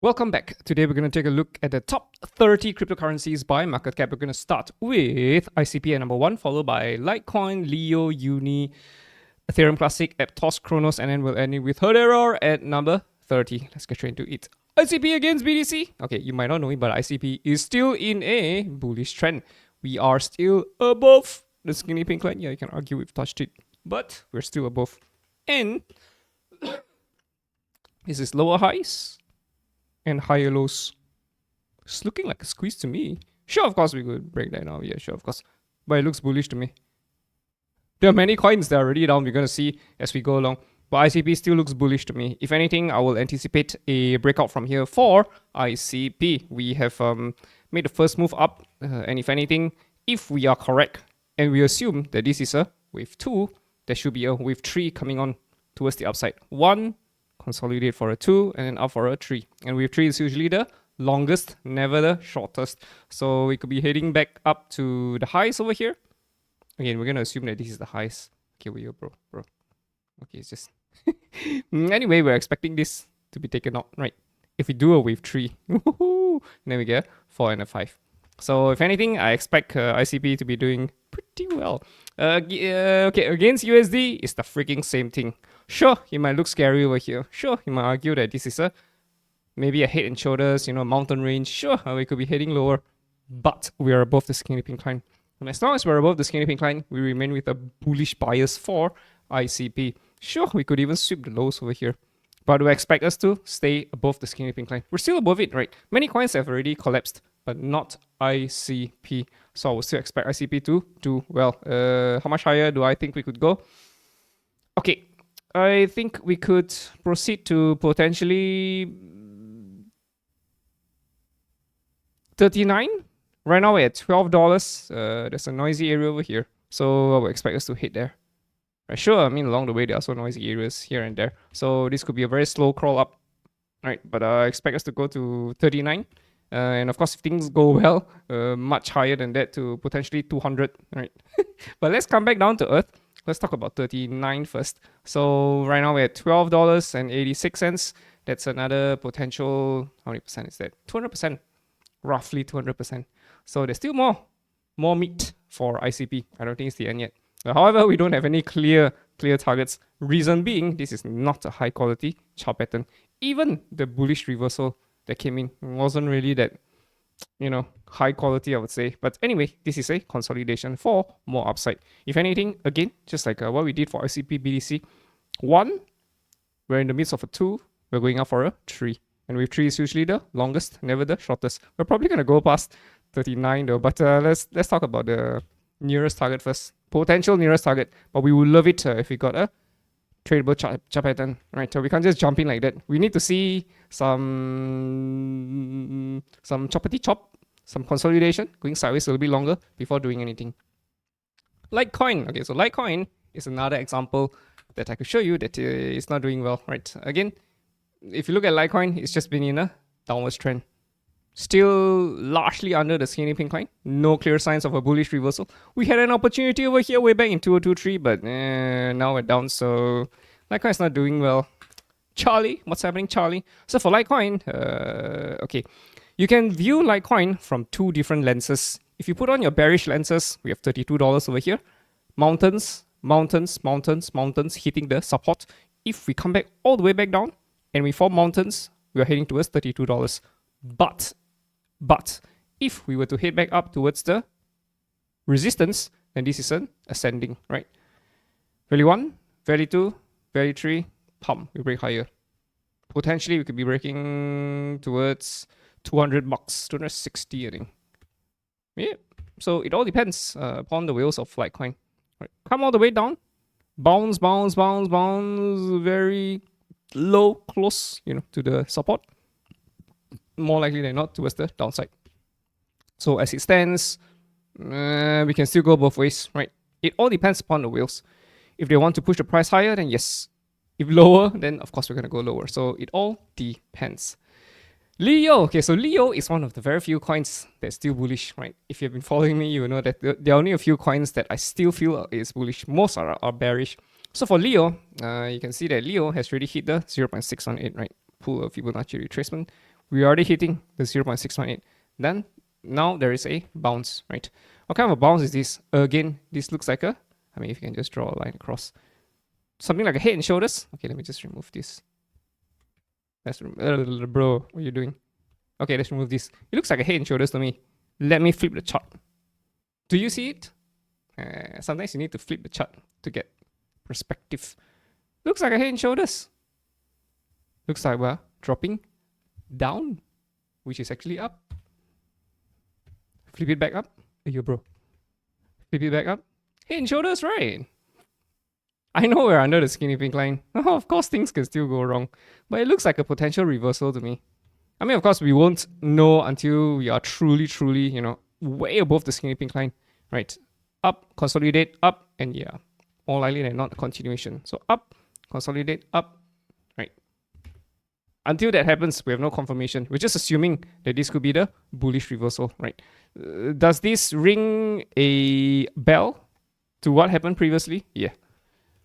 Welcome back. Today we're going to take a look at the top 30 cryptocurrencies by market cap. We're going to start with ICP at number 1, followed by Litecoin, Leo, UNI, Ethereum Classic, Aptos, Cronos, and then we'll end it with Hedera at number 30. Let's get straight into it. ICP against BTC. Okay, you might not know it, but ICP is still in a bullish trend. We are still above the skinny pink line. Yeah, you can argue we've touched it, but we're still above. And this is lower highs and higher lows. It's looking like a squeeze to me. Sure, of course, we could break that now. Yeah, sure, of course. But it looks bullish to me. There are many coins that are already down. We're going to see as we go along. But ICP still looks bullish to me. If anything, I will anticipate a breakout from here for ICP. We have made the first move up. And if anything, if we are correct, and we assume that this is a wave 2, there should be a wave 3 coming on towards the upside. 1, consolidate for a 2, and then up for a 3. And wave 3 is usually the longest, never the shortest. So we could be heading back up to the highs over here. Again, we're going to assume that this is the highs. Okay, we are, bro. Okay, it's just... Anyway, we're expecting this to be taken out, right? If we do a wave 3, then we get 4 and a 5. So if anything, I expect ICP to be doing pretty well. Okay, against USD, it's the freaking same thing. Sure, it might look scary over here. Sure, you might argue that this is maybe a head and shoulders, mountain range. Sure, we could be heading lower, but we are above the skinny pink line. And as long as we're above the skinny pink line, we remain with a bullish bias for ICP. Sure, we could even sweep the lows over here, but we expect us to stay above the skinny pink line. We're still above it, right? Many coins have already collapsed, but not ICP. So I would still expect ICP to do well. How much higher do I think we could go? Okay, I think we could proceed to potentially 39. Right now we're at $12. There's a noisy area over here, so I would expect us to hit there. Right, sure, I mean along the way there are also noisy areas here and there, so this could be a very slow crawl up, right? But I expect us to go to 39. And of course, if things go well, much higher than that to potentially 200, right? But let's come back down to earth. Let's talk about 39 first. So right now we're at $12.86. That's another potential, how many percent is that? 200%, roughly 200%. So there's still more meat for ICP. I don't think it's the end yet. However, we don't have any clear targets. Reason being, this is not a high quality chart pattern. Even the bullish reversal that came in wasn't really that, high quality, I would say. But anyway, this is a consolidation for more upside. If anything, again, just like what we did for ICP BTC, 1, we're in the midst of a 2, we're going up for a 3. And wave 3 is usually the longest, never the shortest. We're probably going to go past 39 though, but let's talk about the nearest target first. Potential nearest target, but we would love it if we got a tradable chart pattern, right? So we can't just jump in like that. We need to see some choppity chop, some consolidation, going sideways a little bit longer before doing anything. Litecoin. Okay, so Litecoin is another example that I could show you that it's not doing well, right? Again, if you look at Litecoin, it's just been in a downwards trend. Still largely under the skinny pink line. No clear signs of a bullish reversal. We had an opportunity over here way back in 2023, but now we're down. So Litecoin's not doing well. Charlie, what's happening, Charlie? So for Litecoin, okay, you can view Litecoin from 2 different lenses. If you put on your bearish lenses, we have $32 over here. Mountains, hitting the support. If we come back all the way back down and we form mountains, we are heading towards $32. But if we were to head back up towards the resistance, then this is an ascending, right? Value 1, value 2, value 3, pump, we break higher. Potentially we could be breaking towards $200, 260, I think. Yeah, so it all depends upon the wheels of Litecoin. Right. Come all the way down, bounce, very low, close, to the support. More likely than not towards the downside. So as it stands, we can still go both ways, right? It all depends upon the whales. If they want to push the price higher, then yes. If lower, then of course we're going to go lower. So it all depends. Leo. Okay, so Leo is one of the very few coins that's still bullish, right? If you've been following me, you know that there are only a few coins that I still feel is bullish. Most are bearish. So for Leo, you can see that Leo has already hit the 0.6 on it, right? Pull a Fibonacci retracement. We're already hitting the 0.618. Then now there is a bounce, right? What kind of a bounce is this? Again, this looks like a, I mean, if you can just draw a line across, something like a head and shoulders. Okay, let me just remove this. Let's bro, what are you doing? Okay, let's remove this. It looks like a head and shoulders to me. Let me flip the chart. Do you see it? Sometimes you need to flip the chart to get perspective. Looks like a head and shoulders. Looks like we're dropping down, which is actually up. Flip it back up. Hey, yo, bro. Flip it back up. Head and shoulders, right? I know we're under the skinny pink line. Oh, of course, things can still go wrong. But it looks like a potential reversal to me. I mean, of course, we won't know until we are truly, you know, way above the skinny pink line, right? Up, consolidate, up, and yeah, more likely than not, a continuation. So up, consolidate, up, right? Until that happens, we have no confirmation. We're just assuming that this could be the bullish reversal, right? Does this ring a bell to what happened previously? Yeah.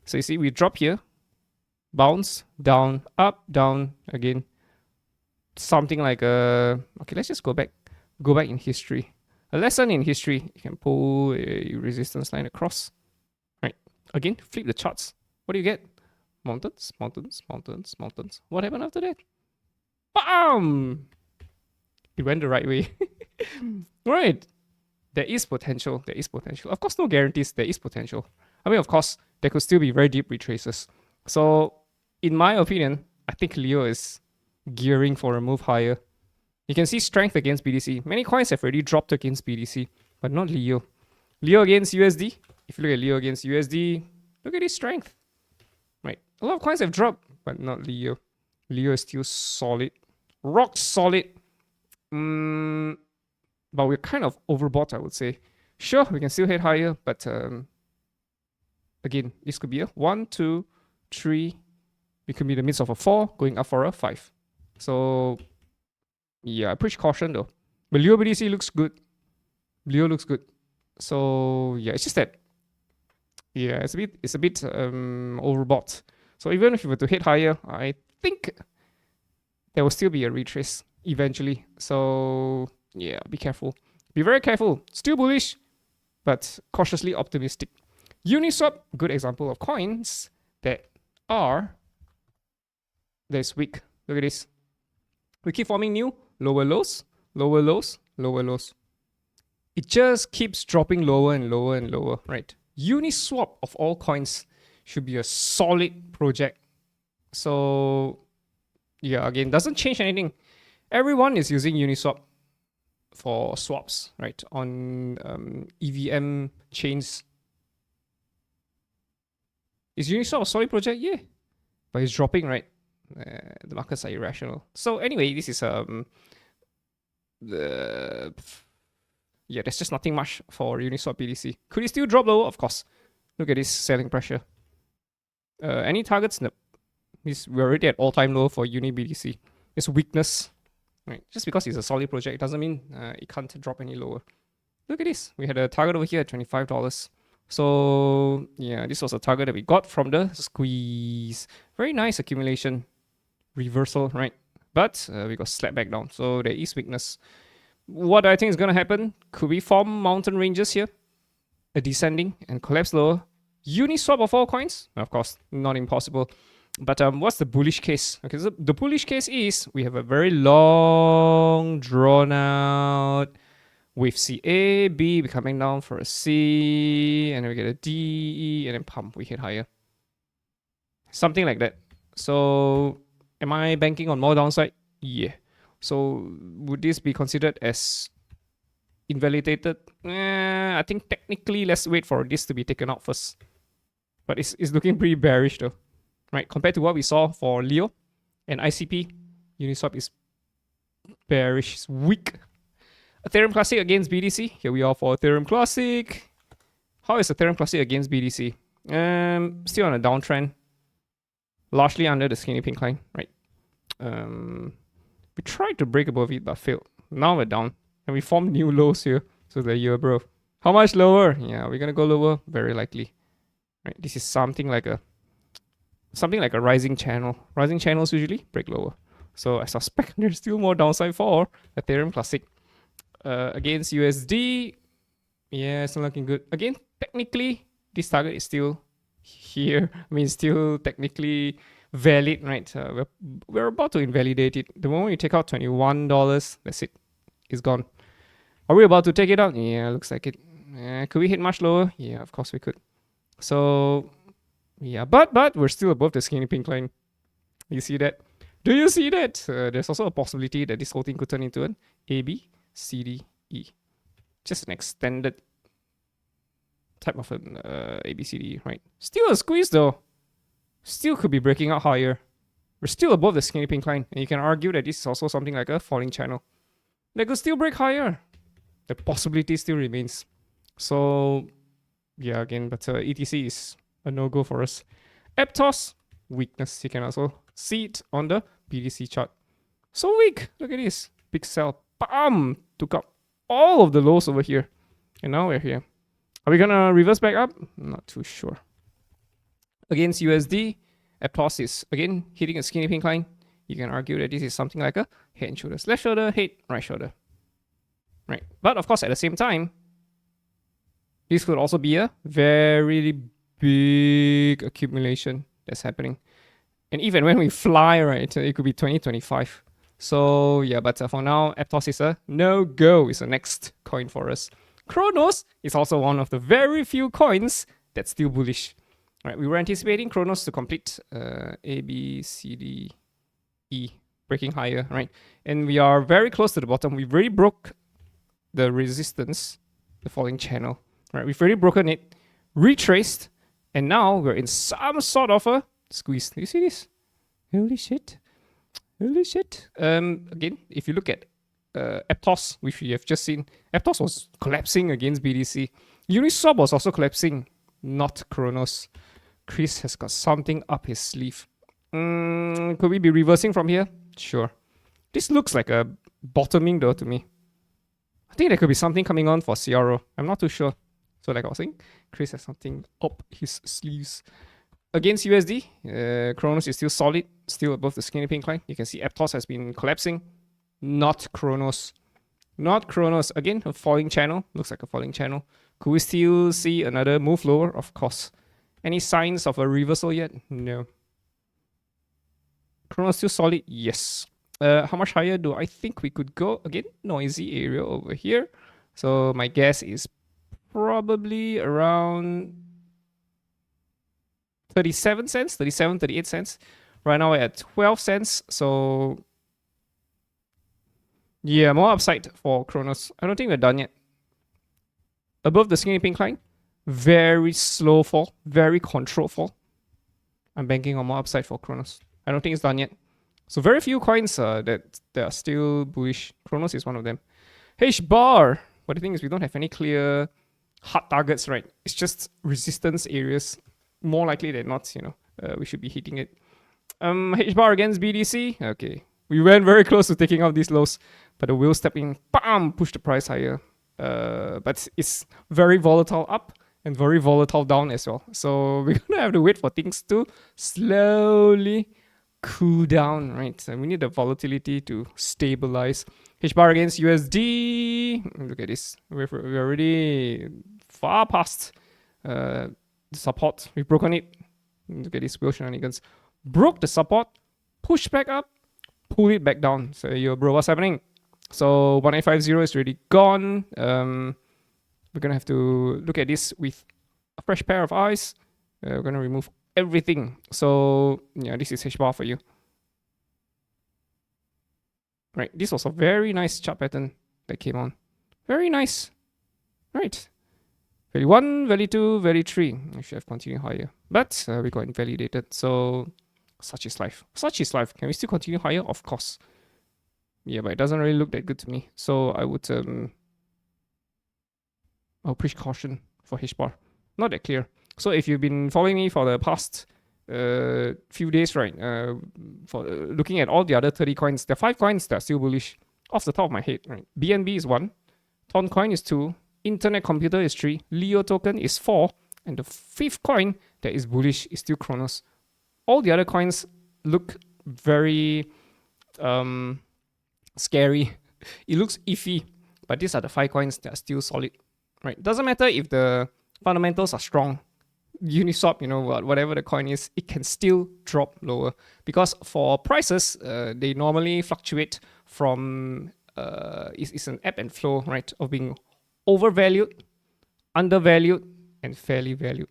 So you see, we drop here, bounce, down, up, down, again. Something like a, okay, let's just go back in history. A lesson in history, you can pull a resistance line across, right? Again, flip the charts. What do you get? Mountains, mountains, mountains, mountains. What happened after that? Bam! It went the right way. Right. There is potential. There is potential. Of course, no guarantees. There is potential. I mean, of course, there could still be very deep retraces. So, in my opinion, I think Leo is gearing for a move higher. You can see strength against BTC. Many coins have already dropped against BTC, but not Leo. Leo against USD. If you look at Leo against USD, look at his strength. Right. A lot of coins have dropped, but not Leo. Leo is still solid. Rock solid. But we're kind of overbought, I would say. Sure, we can still head higher, but again, this could be a 1, 2, 3. It could be the midst of a 4, going up for a 5. So, yeah, I preach caution though. But Leo BTC looks good. Leo looks good. So, yeah, it's just that, yeah, it's a bit overbought. So even if you were to hit higher, I think there will still be a retrace eventually. So, yeah, be careful. Be very careful. Still bullish, but cautiously optimistic. Uniswap, good example of coins that are this weak. Look at this. We keep forming new lower lows, lower lows, lower lows. It just keeps dropping lower and lower and lower, right? Uniswap of all coins should be a solid project. So, yeah, again, doesn't change anything. Everyone is using Uniswap for swaps, right? On EVM chains. Is Uniswap a solid project? Yeah. But it's dropping, right? The markets are irrational. So anyway, this is there's just nothing much for Uniswap BTC. Could it still drop lower? Of course. Look at this selling pressure. Any targets? Nope. We're already at all-time low for Uni BTC. It's weakness. Right. Just because it's a solid project doesn't mean it can't drop any lower. Look at this. We had a target over here at $25. So yeah, this was a target that we got from the squeeze. Very nice accumulation. Reversal, right? But we got slapped back down. So there is weakness. What I think is going to happen, could we form mountain ranges here? A descending and collapse lower. Uniswap of all coins? Of course, not impossible. But what's the bullish case? Okay, so the bullish case is we have a very long, drawn out wave C, A, B, we're coming down for a C, and then we get a D, E, and then pump, we hit higher. Something like that. So, am I banking on more downside? Yeah. So, would this be considered as invalidated? I think technically, let's wait for this to be taken out first. But it's looking pretty bearish though. Right, compared to what we saw for Leo and ICP, Uniswap is bearish, it's weak. Ethereum Classic against BTC. Here we are for Ethereum Classic. How is Ethereum Classic against BTC? Still on a downtrend. Largely under the skinny pink line, right? We tried to break above it, but failed. Now we're down. And we formed new lows here. So there you are, bro. How much lower? Yeah, we're gonna go lower, very likely. Right, this is something like a rising channel. Rising channels usually break lower. So I suspect there's still more downside for Ethereum Classic. Against USD, yeah, it's not looking good. Again, technically, this target is still here. I mean, still technically valid, right? We're about to invalidate it. The moment you take out $21, that's it. It's gone. Are we about to take it out? Yeah, looks like it. Could we hit much lower? Yeah, of course we could. So, yeah, but we're still above the skinny pink line. You see that? Do you see that? There's also a possibility that this whole thing could turn into an A, B, C, D, E. Just an extended type of an A, B, C, D, right? Still a squeeze though. Still could be breaking out higher. We're still above the skinny pink line. And you can argue that this is also something like a falling channel. That could still break higher. The possibility still remains. So, yeah, again, but ETC is a no-go for us. Aptos, weakness. You can also see it on the BTC chart. So weak. Look at this. Big sell. Bam! Took up all of the lows over here. And now we're here. Are we going to reverse back up? Not too sure. Against USD, Aptos is, again, hitting a skinny pink line. You can argue that this is something like a head and shoulders. Left shoulder, head, right shoulder. Right. But of course, at the same time, this could also be a very big accumulation that's happening. And even when we fly, right, it could be 2025. So yeah, but for now, Aptos is a no-go. It's the next coin for us. Cronos is also one of the very few coins that's still bullish. All right, we were anticipating Cronos to complete A, B, C, D, E, breaking higher, right? And we are very close to the bottom. We've already broke the resistance, the falling channel. Right, we've already broken it, retraced, and now we're in some sort of a squeeze. Do you see this? Holy shit. Holy shit. Again, if you look at Aptos, which we have just seen, Aptos was collapsing against BTC. Uniswap was also collapsing, not Cronos. Chris has got something up his sleeve. Could we be reversing from here? Sure. This looks like a bottoming though to me. I think there could be something coming on for CRO. I'm not too sure. So like I was saying, Chris has something up his sleeves. Against USD, Cronos is still solid, still above the skinny pink line. You can see Aptos has been collapsing. Not Cronos. Not Cronos. Again, a falling channel. Looks like a falling channel. Could we still see another move lower? Of course. Any signs of a reversal yet? No. Cronos still solid? Yes. How much higher do I think we could go? Again, noisy area over here. So my guess is probably around 37 cents, 38 cents. Right now we're at 12 cents. So yeah, more upside for Cronos. I don't think we're done yet. Above the skinny pink line, very slow fall, very controlled fall. I'm banking on more upside for Cronos. I don't think it's done yet. So very few coins that are still bullish. Cronos is one of them. HBAR. But the thing is, we don't have any clear hard targets, right? It's just resistance areas. More likely than not, we should be hitting it. HBAR against BTC. Okay. We went very close to taking out these lows, but the wheel stepped in, bam, push the price higher. But it's very volatile up and very volatile down as well. So we're gonna have to wait for things to slowly cool down, right? So we need the volatility to stabilize. HBAR against USD. Look at this. We're already far past the support. We've broken it. Look at this wheel shenanigans. Broke the support, push back up, pull it back down. So yo, bro, what's happening? So 1850 is already gone. We're gonna have to look at this with a fresh pair of eyes. We're gonna remove everything. So yeah, this is HBAR for you. Right, this was a very nice chart pattern that came on. Very nice. Right. Value 1, value 2, value 3. I should have continued higher. But we got invalidated. So such is life. Such is life. Can we still continue higher? Of course. Yeah, but it doesn't really look that good to me. So I would I'll push caution for HBAR. Not that clear. So if you've been following me for the past few days, right, for looking at all the other 30 coins, there are 5 coins that are still bullish off the top of my head, right? BNB is 1, Toncoin is 2, Internet Computer is 3, Leo token is 4, and the 5th coin that is bullish is still Cronos. All the other coins look very scary. It looks iffy, but these are the 5 coins that are still solid, right? Doesn't matter if the fundamentals are strong. Uniswap, whatever the coin is, it can still drop lower because for prices, they normally fluctuate from it's an ebb and flow, right, of being overvalued, undervalued, and fairly valued.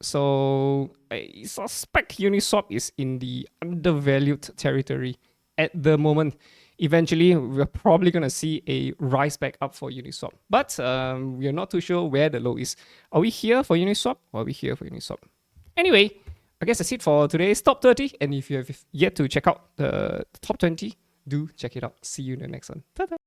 So I suspect Uniswap is in the undervalued territory at the moment. Eventually, we're probably going to see a rise back up for Uniswap. But we're not too sure where the low is. Are we here for Uniswap or are we here for Uniswap? Anyway, I guess that's it for today's top 30. And if you have yet to check out the top 20, do check it out. See you in the next one. Ta-da!